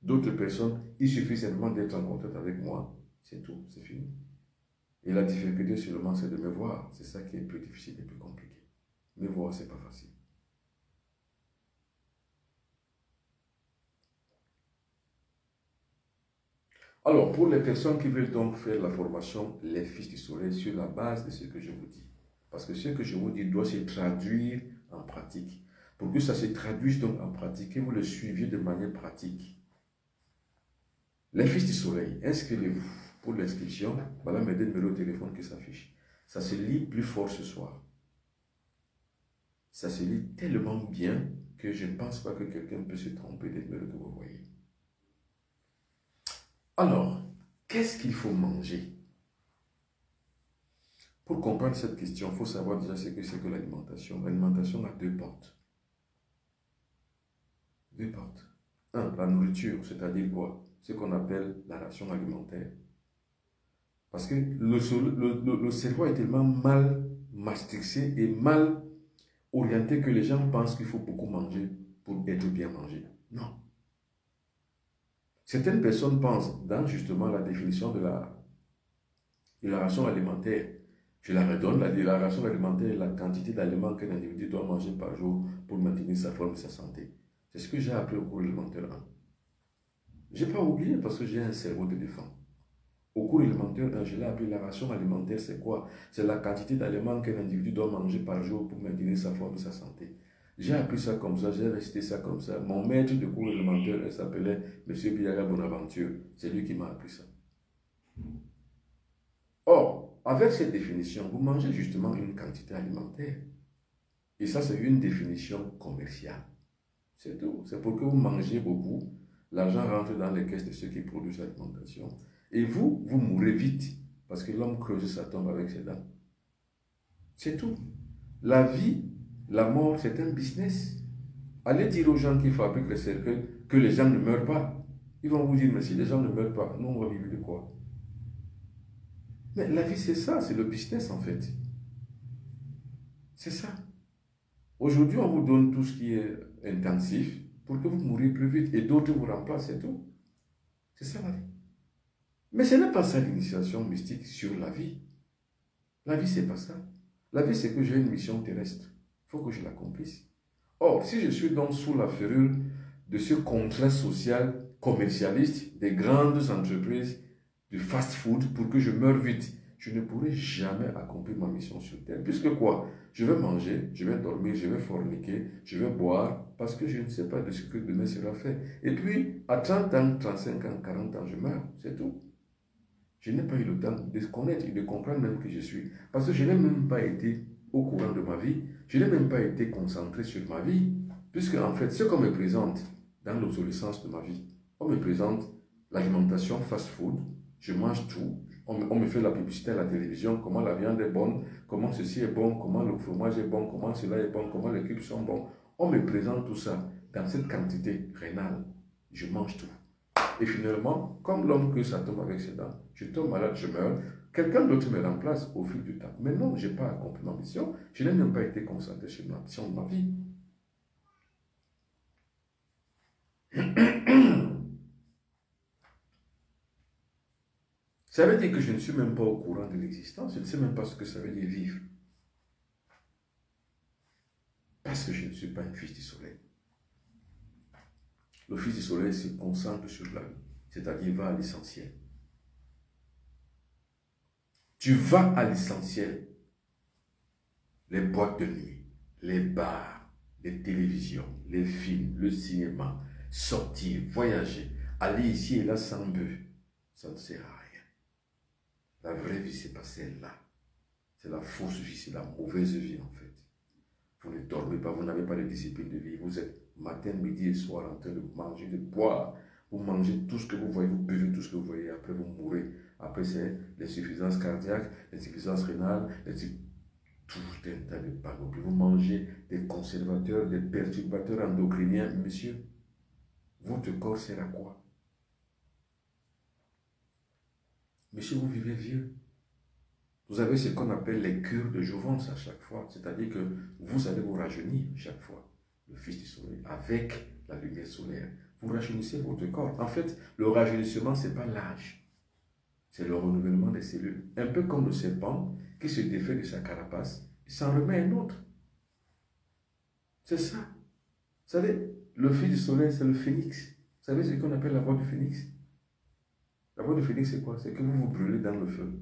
D'autres personnes, il suffit simplement d'être en contact avec moi, c'est tout, c'est fini. Et la difficulté seulement, c'est de me voir. C'est ça qui est plus difficile et plus compliqué. Me voir, ce n'est pas facile. Alors, pour les personnes qui veulent donc faire la formation Les Fils du Soleil sur la base de ce que je vous dis, parce que ce que je vous dis doit se traduire en pratique. Pour que ça se traduise donc en pratique, et vous le suiviez de manière pratique. Les Fils du Soleil, inscrivez-vous. Pour l'inscription, voilà mes deux numéros de téléphone qui s'affichent. Ça se lit plus fort ce soir. Ça se lit tellement bien que je ne pense pas que quelqu'un peut se tromper des numéros que vous voyez. Alors, qu'est-ce qu'il faut manger? Pour comprendre cette question, il faut savoir déjà ce que c'est que l'alimentation. L'alimentation a deux portes. Deux portes. Un, la nourriture, c'est-à-dire quoi? Ce qu'on appelle la ration alimentaire. Parce que le cerveau est tellement mal matrixé et mal orienté que les gens pensent qu'il faut beaucoup manger pour être bien mangé. Non. Certaines personnes pensent, dans justement la définition de la ration alimentaire, je la redonne, la ration alimentaire est la quantité d'aliments qu'un individu doit manger par jour pour maintenir sa forme et sa santé. C'est ce que j'ai appris au cours élémentaire 1. Je n'ai pas oublié parce que j'ai un cerveau d'éléphant. Au cours élémentaire 1, je l'ai appelé la ration alimentaire, c'est quoi? C'est la quantité d'aliments qu'un individu doit manger par jour pour maintenir sa forme et sa santé. J'ai appris ça comme ça, j'ai resté ça comme ça. Mon maître de cours élémentaire, il s'appelait M. Biaga Bonaventure. C'est lui qui m'a appris ça. Or, avec cette définition, vous mangez justement une quantité alimentaire. Et ça, c'est une définition commerciale. C'est tout. C'est pour que vous mangez beaucoup. L'argent rentre dans les caisses de ceux qui produisent l'alimentation. Et vous, vous mourrez vite. Parce que l'homme creuse sa tombe avec ses dents. C'est tout. La vie, la mort, c'est un business. Allez dire aux gens qui fabriquent les cercueils que les gens ne meurent pas. Ils vont vous dire, mais si les gens ne meurent pas, nous on va vivre de quoi? Mais la vie c'est ça, c'est le business en fait. C'est ça. Aujourd'hui on vous donne tout ce qui est intensif pour que vous mouriez plus vite et d'autres vous remplacent, c'est tout. C'est ça la vie. Mais ce n'est pas ça l'initiation mystique sur la vie. La vie c'est pas ça. La vie c'est que j'ai une mission terrestre. Il faut que je l'accomplisse. Or, si je suis donc sous la férule de ce contrat social commercialiste des grandes entreprises de fast-food pour que je meure vite, je ne pourrai jamais accomplir ma mission sur Terre. Puisque quoi? Je vais manger, je vais dormir, je vais forniquer, je vais boire, parce que je ne sais pas de ce que demain sera fait. Et puis, à 30 ans, 35 ans, 40 ans, je meurs. C'est tout. Je n'ai pas eu le temps de connaître et de comprendre même qui je suis. Parce que je n'ai même pas été au courant de ma vie. Je n'ai même pas été concentré sur ma vie. Puisque en fait, ce qu'on me présente dans l'obsolescence de ma vie, on me présente l'alimentation fast-food, je mange tout, on me fait la publicité à la télévision, comment la viande est bonne, comment ceci est bon, comment le fromage est bon, comment cela est bon, comment les cubes sont bons. On me présente tout ça dans cette quantité rénale. Je mange tout. Et finalement, comme l'homme que ça tombe avec ses dents, je tombe malade, je meurs, quelqu'un d'autre me remplace au fil du temps. Mais non, je n'ai pas accompli ma mission, je n'ai même pas été concentré sur ma mission de ma vie. Ça veut dire que je ne suis même pas au courant de l'existence. Je ne sais même pas ce que ça veut dire vivre. Parce que je ne suis pas un fils du soleil. Le fils du soleil se concentre sur la vie, c'est-à-dire va à l'essentiel. Tu vas à l'essentiel. Les boîtes de nuit, les bars, les télévisions, les films, le cinéma, sortir, voyager, aller ici et là sans but, ça ne sert à rien. La vraie vie, c'est pas celle-là. C'est la fausse vie, c'est la mauvaise vie en fait. Vous ne dormez pas, vous n'avez pas de discipline de vie. Vous êtes matin, midi et soir en train de manger, de boire. Vous mangez tout ce que vous voyez, vous buvez tout ce que vous voyez, après vous mourrez. Après c'est l'insuffisance cardiaque, l'insuffisance rénale, tout un tas de panoplies. Vous mangez des conservateurs, des perturbateurs endocriniens. Monsieur, votre corps sert à quoi? Monsieur, vous vivez vieux. Vous avez ce qu'on appelle les cures de jouvence à chaque fois. C'est-à-dire que vous allez vous rajeunir chaque fois. Le fils du soleil, avec la lumière solaire. Vous rajeunissez votre corps. En fait, le rajeunissement, ce n'est pas l'âge. C'est le renouvellement des cellules. Un peu comme le serpent qui se défait de sa carapace et s'en remet un autre. C'est ça. Vous savez, le fils du soleil, c'est le phénix. Vous savez ce qu'on appelle la voix du phénix? La voix du phénix, c'est quoi? C'est que vous vous brûlez dans le feu.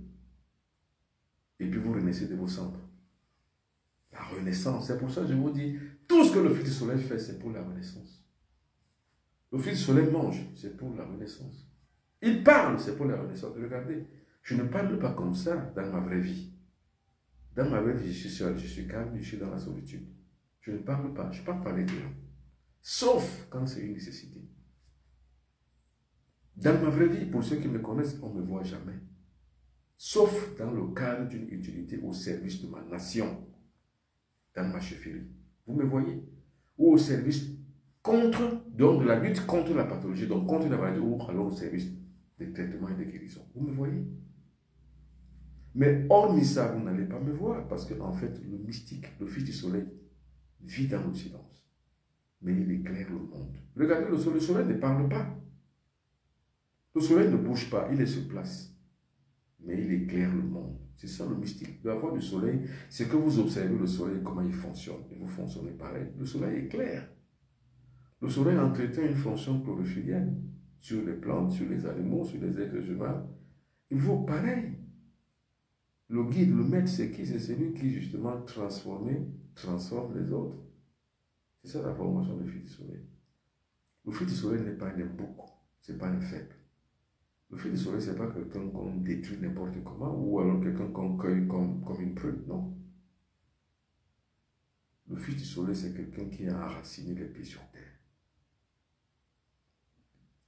Et puis vous renaissez de vos cendres. La renaissance, c'est pour ça que je vous dis, tout ce que le fils du soleil fait, c'est pour la renaissance. Le fils du soleil mange, c'est pour la renaissance. Il parle, c'est pour la renaissance. Regardez, je ne parle pas comme ça dans ma vraie vie. Dans ma vraie vie, je suis seul, je suis calme, je suis dans la solitude. Je ne parle pas, je ne peux pas parler de gens. Sauf quand c'est une nécessité. Dans ma vraie vie, pour ceux qui me connaissent, on ne me voit jamais. Sauf dans le cadre d'une utilité au service de ma nation, dans ma chefferie. Vous me voyez? Ou au service contre, donc de la lutte contre la pathologie, donc contre la maladie, ou alors au service des traitements et des guérisons. Vous me voyez? Mais hormis ça, vous n'allez pas me voir, parce qu'en fait, le mystique, le fils du soleil, vit dans le silence. Mais il éclaire le monde. Regardez, le soleil ne parle pas. Le soleil ne bouge pas, il se place. Mais il éclaire le monde. C'est ça le mystique. La voix du soleil, c'est que vous observez le soleil, comment il fonctionne. Et vous fonctionnez pareil. Le soleil éclaire. Le soleil entretient une fonction chlorophyllienne sur les plantes, sur les animaux, sur les êtres humains. Il faut pareil. Le guide, le maître, c'est qui? C'est celui qui, justement, transforme les autres. C'est ça la formation du fils du soleil. Le fils du soleil n'est pas un bouc, ce n'est pas un faible. Le fils du soleil, ce n'est pas quelqu'un qu'on détruit n'importe comment ou alors quelqu'un qu'on cueille comme une prune, non. Le fils du soleil, c'est quelqu'un qui a enraciné les pieds sur terre,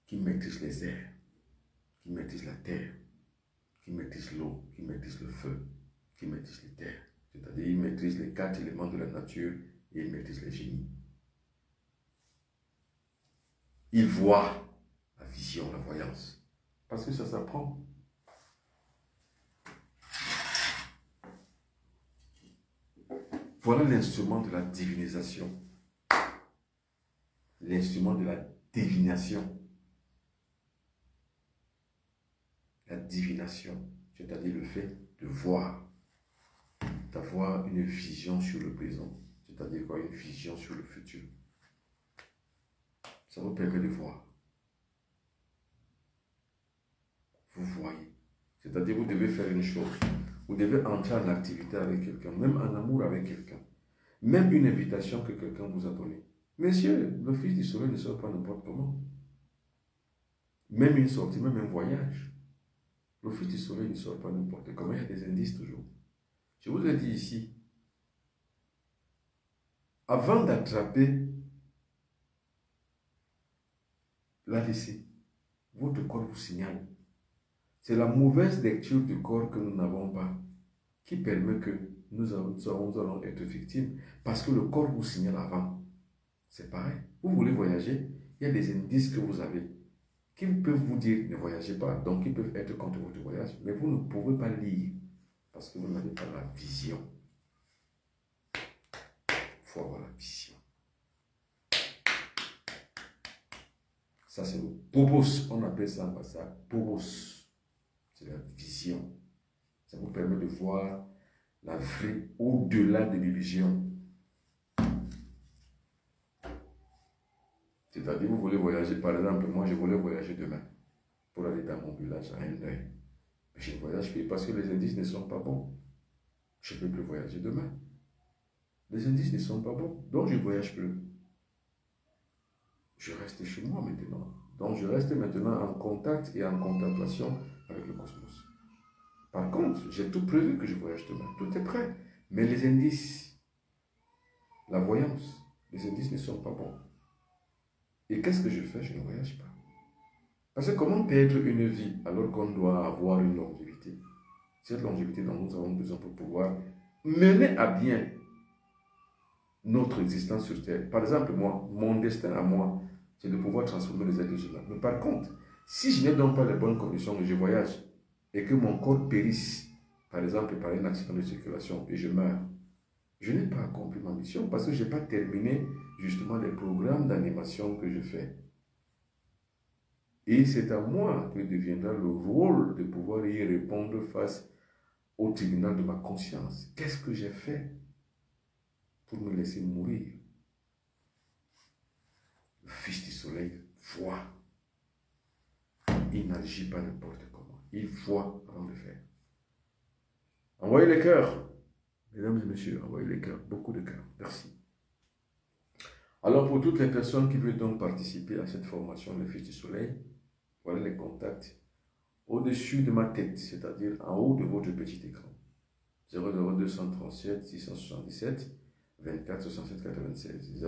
qui maîtrise les airs, qui maîtrise la terre, qui maîtrise l'eau, qui maîtrise le feu, qui maîtrise les terres. C'est-à-dire, il maîtrise les 4 éléments de la nature et il maîtrise les génies. Il voit la vision, la voyance. Parce que ça s'apprend. Voilà l'instrument de la divinisation. L'instrument de la divination. La divination, c'est-à-dire le fait de voir, d'avoir une vision sur le présent, c'est-à-dire quoi, une vision sur le futur. Ça vous permet de voir. Vous voyez. C'est-à-dire vous devez faire une chose. Vous devez entrer en activité avec quelqu'un, même en amour avec quelqu'un. Même une invitation que quelqu'un vous a donnée. Messieurs, le fils du soleil ne sort pas n'importe comment. Même une sortie, même un voyage. Le fils du soleil ne sort pas n'importe comment. Il y a des indices toujours. Je vous ai dit ici, avant d'attraper l'AVC, votre corps vous signale. C'est la mauvaise lecture du corps que nous n'avons pas qui permet que nous allons être victimes parce que le corps vous signale avant. C'est pareil. Vous voulez voyager, il y a des indices que vous avez qui peuvent vous dire ne voyagez pas, donc ils peuvent être contre votre voyage, mais vous ne pouvez pas lire parce que vous n'avez pas la vision. Il faut avoir la vision. Ça, c'est le Phobos. On appelle ça en ça Phobos. C'est la vision. Ça vous permet de voir la vraie au-delà de l'illusion. C'est-à-dire, vous voulez voyager, par exemple, moi, je voulais voyager demain pour aller dans mon village à Hendaye. Je ne voyage plus parce que les indices ne sont pas bons. Je ne peux plus voyager demain. Les indices ne sont pas bons, donc je ne voyage plus. Je reste chez moi maintenant. Donc je reste maintenant en contact et en contemplation avec le cosmos. Par contre, j'ai tout prévu que je voyage demain. Tout est prêt. Mais les indices, la voyance, les indices ne sont pas bons. Et qu'est-ce que je fais? Je ne voyage pas. Parce que comment perdre une vie alors qu'on doit avoir une longévité? Cette longévité dont nous avons besoin pour pouvoir mener à bien notre existence sur Terre. Par exemple, moi, mon destin à moi, c'est de pouvoir transformer les êtres humains. Mais par contre, si je n'ai donc pas les bonnes conditions et je voyage et que mon corps périsse, par exemple par un accident de circulation et je meurs, je n'ai pas accompli ma mission parce que je n'ai pas terminé justement les programmes d'animation que je fais. Et c'est à moi que deviendra le rôle de pouvoir y répondre face au tribunal de ma conscience. Qu'est-ce que j'ai fait pour me laisser mourir? Le Fils du Soleil voit. Il n'agit pas n'importe comment. Il voit avant de faire. Envoyez les cœurs. Mesdames et messieurs, envoyez les cœurs. Beaucoup de cœurs. Merci. Alors, pour toutes les personnes qui veulent donc participer à cette formation, le Fils du Soleil, voilà les contacts au-dessus de ma tête, c'est-à-dire en haut de votre petit écran. 00237 677 24 67 96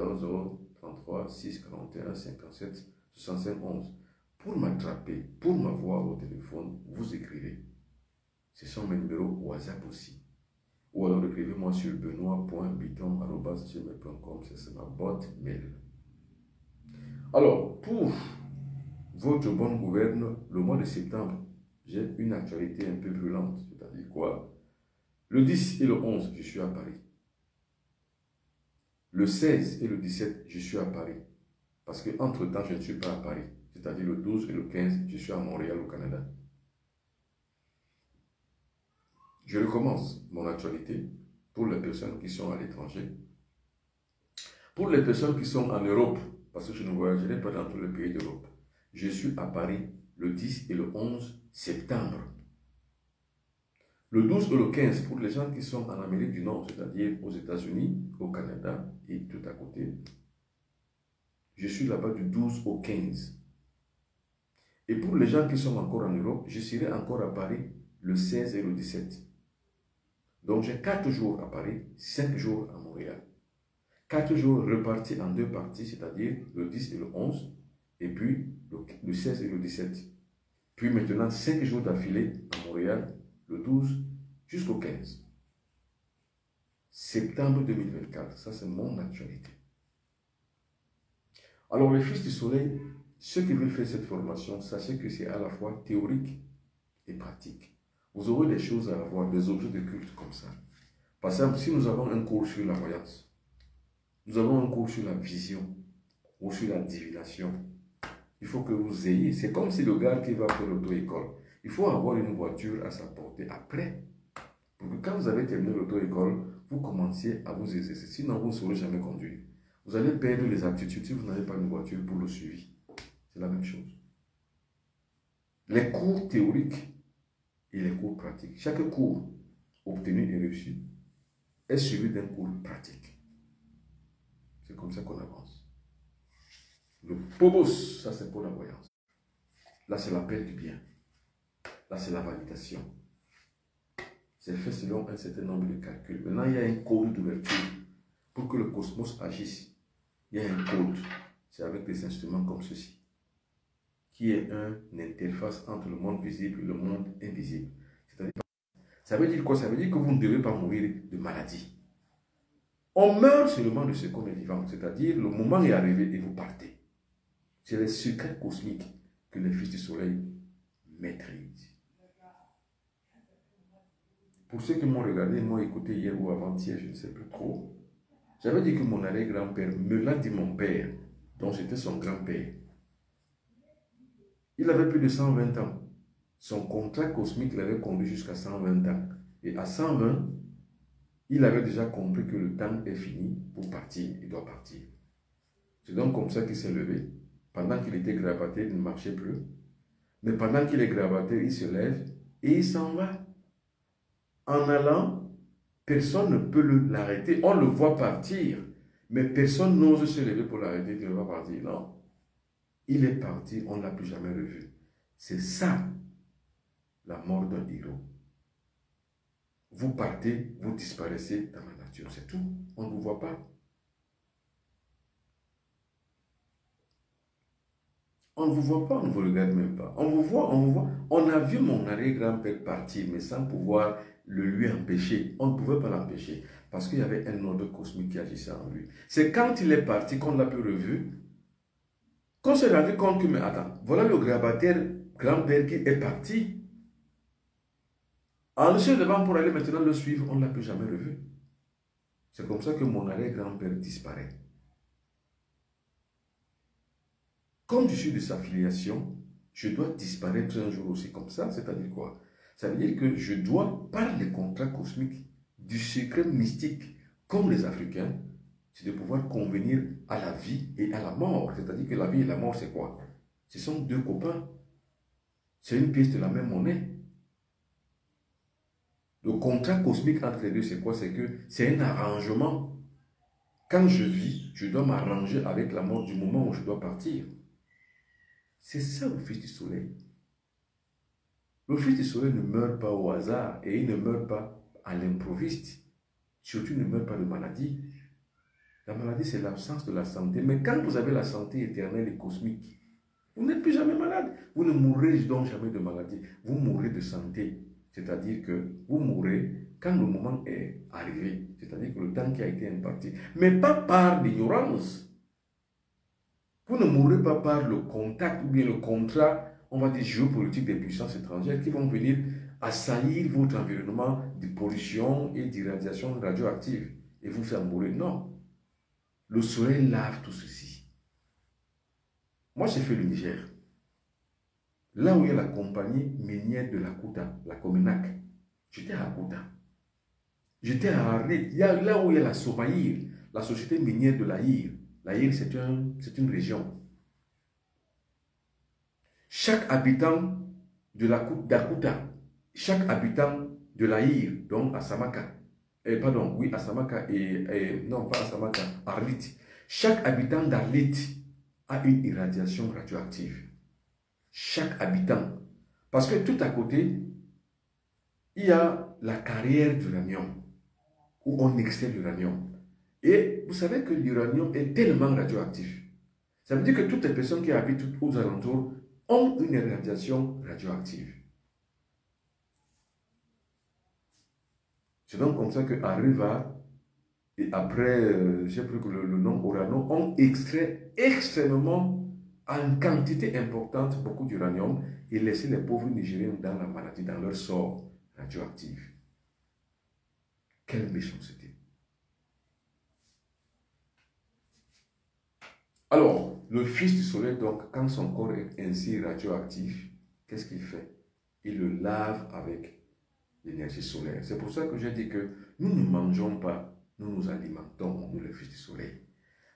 0033 641 57 65 11. Pour m'attraper, pour m'avoir au téléphone, vous écrivez. Ce sont mes numéros WhatsApp aussi. Ou alors écrivez-moi sur benoît.biton@gmail.com, c'est ma boîte mail. Alors, pour votre bonne gouverne, le mois de septembre, j'ai une actualité un peu brûlante. C'est-à-dire quoi? Le 10 et le 11, je suis à Paris. Le 16 et le 17, je suis à Paris. Parce qu'entre-temps, je ne suis pas à Paris. C'est-à-dire le 12 et le 15, je suis à Montréal, au Canada. Je recommence mon actualité pour les personnes qui sont à l'étranger. Pour les personnes qui sont en Europe, parce que je ne voyagerai pas dans tous les pays d'Europe, je suis à Paris le 10 et le 11 septembre. Le 12 et le 15 pour les gens qui sont en Amérique du Nord, c'est-à-dire aux États-Unis, au Canada et tout à côté. Je suis là-bas du 12 au 15. Et pour les gens qui sont encore en Europe, je serai encore à Paris le 16 et le 17. Donc j'ai 4 jours à Paris, 5 jours à Montréal. 4 jours repartis en 2 parties, c'est-à-dire le 10 et le 11, et puis le 16 et le 17. Puis maintenant 5 jours d'affilée à Montréal, le 12 jusqu'au 15. Septembre 2024, ça c'est mon actualité. Alors les Fils du Soleil, ceux qui veulent faire cette formation, sachez que c'est à la fois théorique et pratique. Vous aurez des choses à avoir, des objets de culte comme ça. Par exemple, si nous avons un cours sur la voyance, nous avons un cours sur la vision ou sur la divination, il faut que vous ayez, c'est comme si le gars qui va faire l'auto-école, il faut avoir une voiture à sa portée après. Pour que quand vous avez terminé l'auto-école, vous commenciez à vous exercer. Sinon, vous ne saurez jamais conduire. Vous allez perdre les aptitudes si vous n'avez pas une voiture pour le suivi. C'est la même chose. Les cours théoriques et les cours pratiques. Chaque cours obtenu et reçu est suivi d'un cours pratique. C'est comme ça qu'on avance. Le Phobos, ça c'est pour la voyance. Là, c'est l'appel du bien. Là, c'est la validation. C'est fait selon un certain nombre de calculs. Maintenant, il y a un code d'ouverture. Pour que le cosmos agisse, il y a un code. C'est avec des instruments comme ceci. Qui est une interface entre le monde visible et le monde invisible. Ça veut dire quoi? Ça veut dire que vous ne devez pas mourir de maladie. On meurt seulement de ce qu'on est vivant. C'est-à-dire, le moment est arrivé et vous partez. C'est les secrets cosmiques que les Fils du Soleil maîtrisent. Pour ceux qui m'ont regardé, m'ont écouté hier ou avant-hier, je ne sais plus trop, j'avais dit que mon arrière-grand-père me l'a dit mon père, dont j'étais son grand-père. Il avait plus de 120 ans. Son contrat cosmique l'avait conduit jusqu'à 120 ans. Et à 120, il avait déjà compris que le temps est fini pour partir. Il doit partir. C'est donc comme ça qu'il s'est levé. Pendant qu'il était gravaté, il ne marchait plus. Mais pendant qu'il est gravaté, il se lève et il s'en va. En allant, personne ne peut l'arrêter. On le voit partir, mais personne n'ose se lever pour l'arrêter. Il ne va pas partir. Non. Il est parti, on ne l'a plus jamais revu. C'est ça, la mort d'un héros. Vous partez, vous disparaissez dans la nature. C'est tout. On ne vous voit pas. On ne vous voit pas, on ne vous regarde même pas. On vous voit, on vous voit. On a vu mon arrière-grand-père partir, mais sans pouvoir le lui empêcher. On ne pouvait pas l'empêcher, parce qu'il y avait un ordre cosmique qui agissait en lui. C'est quand il est parti qu'on l'a plus revu, qu'on s'est rendu compte que, mais attends, voilà le grabataire grand-père qui est parti. En se levant pour aller maintenant le suivre, on ne l'a plus jamais revu. C'est comme ça que mon arrière-grand-père disparaît. Comme je suis de sa filiation, je dois disparaître un jour aussi comme ça. C'est-à-dire quoi? Ça veut dire que je dois, par les contrats cosmiques, du secret mystique, comme les Africains, c'est de pouvoir convenir à la vie et à la mort. C'est-à-dire que la vie et la mort, c'est quoi? Ce sont deux copains. C'est une pièce de la même monnaie. Le contrat cosmique entre les deux, c'est quoi? C'est que c'est un arrangement. Quand je vis, je dois m'arranger avec la mort du moment où je dois partir. C'est ça le Fils du Soleil. Le Fils du Soleil ne meurt pas au hasard et il ne meurt pas à l'improviste. Surtout, il ne meurt pas de maladie. La maladie, c'est l'absence de la santé. Mais quand vous avez la santé éternelle et cosmique, vous n'êtes plus jamais malade. Vous ne mourrez donc jamais de maladie. Vous mourrez de santé. C'est-à-dire que vous mourrez quand le moment est arrivé. C'est-à-dire que le temps qui a été imparti. Mais pas par l'ignorance. Vous ne mourrez pas par le contact ou bien le contrat, on va dire, géopolitique des puissances étrangères qui vont venir assaillir votre environnement de pollution et d'irradiation radioactive et vous faire mourir. Non. Le soleil lave tout ceci. Moi, j'ai fait le Niger. Là où il y a la compagnie minière de la Kouta, la Cominac, j'étais à Kouta. J'étais à Arlit, là où il y a la Somaïr, la société minière de l'Aïr. L'Aïr, c'est une région. Chaque habitant de la d'Akuta, chaque habitant de l'Aïr, donc à Samaka, à Samaka non pas à Samaka, Arlit, chaque habitant d'Arlit a une irradiation radioactive. Chaque habitant. Parce que tout à côté, il y a la carrière d'uranium, où on extrait l'uranium. Et vous savez que l'uranium est tellement radioactif. Ça veut dire que toutes les personnes qui habitent aux alentours ont une irradiation radioactive. C'est donc comme ça que Arriva, et après, je ne sais plus que le nom Orano, ont extrait extrêmement, en quantité importante, beaucoup d'uranium et laissé les pauvres Nigériens dans la maladie, dans leur sort radioactif. Quelle méchanceté. Alors, le Fils du Soleil, donc, quand son corps est ainsi radioactif, qu'est-ce qu'il fait? Il le lave avec l'énergie solaire. C'est pour ça que j'ai dit que nous ne mangeons pas, nous nous alimentons, nous, le Fils du Soleil.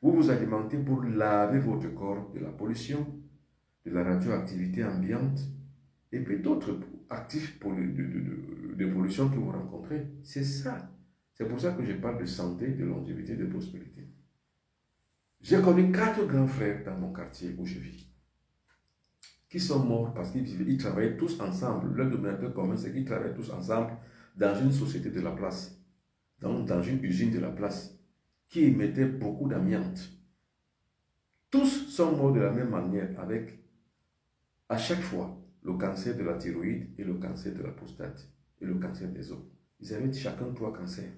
Vous vous alimentez pour laver votre corps de la pollution, de la radioactivité ambiante et puis d'autres actifs de pollution que vous rencontrez. C'est ça. C'est pour ça que je parle de santé, de longévité, de prospérité. J'ai connu 4 grands frères dans mon quartier où je vis, qui sont morts parce qu'ils travaillaient tous ensemble. Leur dominateur commun, c'est qu'ils travaillaient tous ensemble dans une société de la place, dans une usine de la place, qui émettait beaucoup d'amiante. Tous sont morts de la même manière, avec, à chaque fois, le cancer de la thyroïde et le cancer de la prostate et le cancer des os. Ils avaient chacun 3 cancers,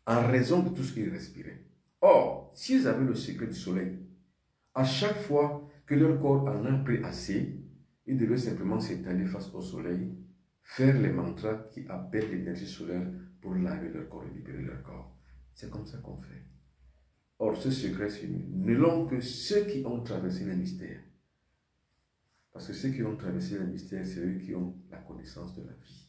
en raison de tout ce qu'ils respiraient. Or, s'ils avaient le secret du soleil, à chaque fois que leur corps en a pris assez, ils devaient simplement s'étaler face au soleil, faire les mantras qui appellent l'énergie solaire pour laver leur corps et libérer leur corps. C'est comme ça qu'on fait. Or, ce secret ne l'ont que ceux qui ont traversé les mystères. Parce que ceux qui ont traversé les mystères, c'est eux qui ont la connaissance de la vie.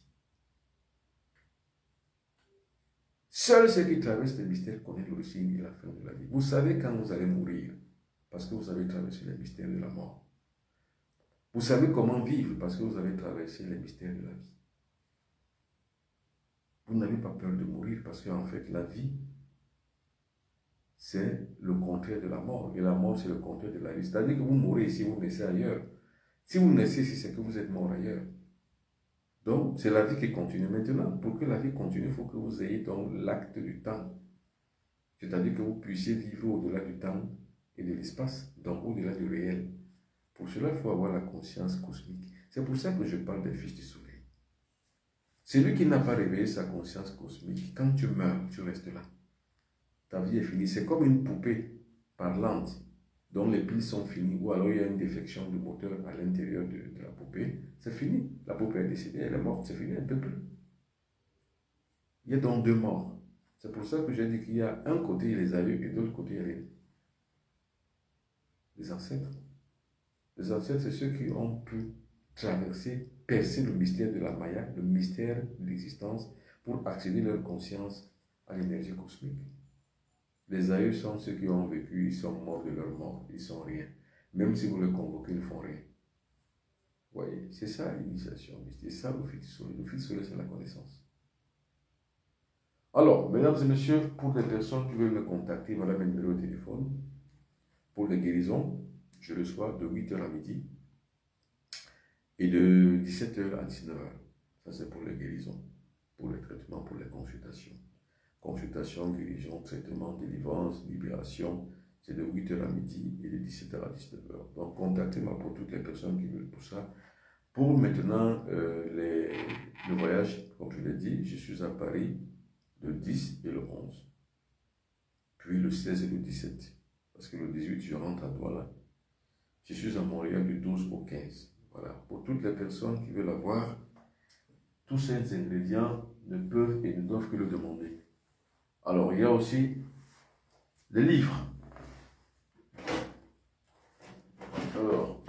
Seuls ceux qui traversent les mystères connaissent l'origine et la fin de la vie. Vous savez quand vous allez mourir, parce que vous avez traversé les mystères de la mort. Vous savez comment vivre, parce que vous avez traversé les mystères de la vie. Vous n'avez pas peur de mourir, parce qu'en fait, la vie, c'est le contraire de la mort. Et la mort, c'est le contraire de la vie. C'est-à-dire que vous mourrez ici, vous naissez ailleurs. Si vous naissez ici, c'est que vous êtes mort ailleurs. Donc, c'est la vie qui continue. Maintenant, pour que la vie continue, il faut que vous ayez donc l'acte du temps. C'est-à-dire que vous puissiez vivre au-delà du temps et de l'espace, donc au-delà du réel. Pour cela, il faut avoir la conscience cosmique. C'est pour ça que je parle des fils du soleil. Celui qui n'a pas réveillé sa conscience cosmique, quand tu meurs, tu restes là. Ta vie est finie. C'est comme une poupée parlante dont les piles sont finies, ou alors il y a une défection du moteur à l'intérieur de la poupée. C'est fini. La poupée est décédée, elle est morte, c'est fini, elle ne peut plus. Il y a donc deux morts. C'est pour ça que j'ai dit qu'il y a un côté les aïeux et de l'autre côté les ancêtres. Les ancêtres, c'est ceux qui ont pu traverser, percer le mystère de la Maya, le mystère de l'existence, pour accéder leur conscience à l'énergie cosmique. Les aïeux sont ceux qui ont vécu, ils sont morts de leur mort, ils sont rien. Même si vous les convoquez, ils ne font rien. Vous voyez, c'est ça l'initiation, c'est ça le fils du soleil. Le fils du soleil, c'est la connaissance. Alors, mesdames et messieurs, pour les personnes qui veulent me contacter, voilà mes numéros de téléphone. Pour les guérisons, je reçois de 8h à midi et de 17h à 19h. Ça, c'est pour les guérisons, pour les traitements, pour les consultations. Consultation, guérison, traitement, délivrance, libération, c'est de 8h à midi et de 17h à 19h. Donc, contactez-moi pour toutes les personnes qui veulent pour ça. Pour maintenant, le voyage, comme je l'ai dit, je suis à Paris le 10 et le 11. Puis le 16 et le 17. Parce que le 18, je rentre à Douala. Je suis à Montréal du 12 au 15. Voilà. Pour toutes les personnes qui veulent avoir, tous ces ingrédients ne peuvent et ne doivent que le demander. Alors, il y a aussi les livres. Alors,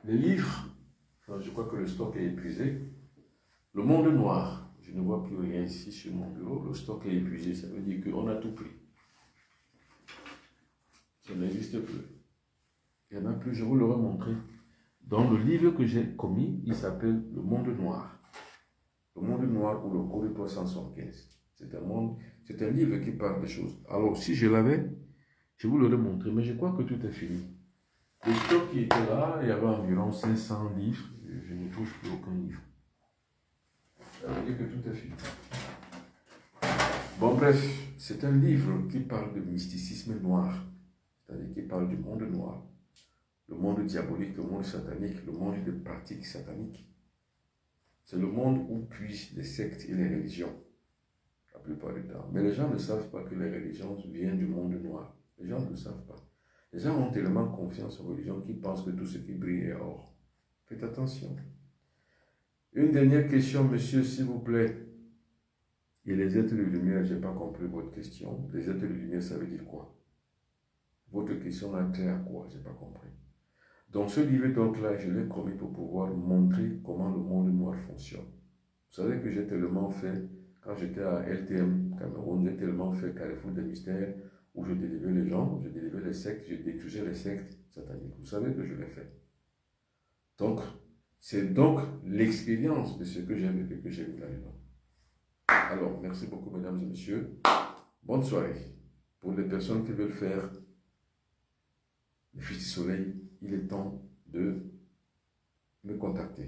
les livres, enfin, je crois que le stock est épuisé. Le monde noir, je ne vois plus rien ici sur mon bureau. Le stock est épuisé, ça veut dire qu'on a tout pris. Ça n'existe plus. Il n'y en a plus, je vous l'aurai montré. Dans le livre que j'ai commis, il s'appelle Le Monde Noir. Le Monde Noir ou le Code 375. C'est un livre qui parle des choses. Alors, si je l'avais, je vous l'aurais montré, mais je crois que tout est fini. Le stock qui était là, il y avait environ 500 livres. Je ne touche plus aucun livre. Ça veut dire que tout est fini. Bon, bref, c'est un livre qui parle de mysticisme noir. C'est-à-dire qui parle du monde noir. Le monde diabolique, le monde satanique, le monde des pratiques sataniques. C'est le monde où puissent les sectes et les religions, la plupart du temps. Mais les gens ne savent pas que les religions viennent du monde noir. Les gens ne le savent pas. Les gens ont tellement confiance aux religions qu'ils pensent que tout ce qui brille est or. Faites attention. Une dernière question, monsieur, s'il vous plaît. Et les êtres de lumière, je n'ai pas compris votre question. Les êtres de lumière, ça veut dire quoi? Votre question a trait à quoi? Je n'ai pas compris. Donc ce livre donc-là, je l'ai commis pour pouvoir montrer comment le monde noir fonctionne. Vous savez que j'ai tellement fait, quand j'étais à LTM Cameroun, j'ai tellement fait Carrefour des mystères, où je délivrais les gens, je délivrais les sectes, je détruisais les sectes sataniques. Vous savez que je l'ai fait. Donc, c'est donc l'expérience de ce que j'ai vécu que j'ai mis là-dedans. Alors, merci beaucoup mesdames et messieurs. Bonne soirée. Pour les personnes qui veulent faire les fils du soleil, il est temps de me contacter.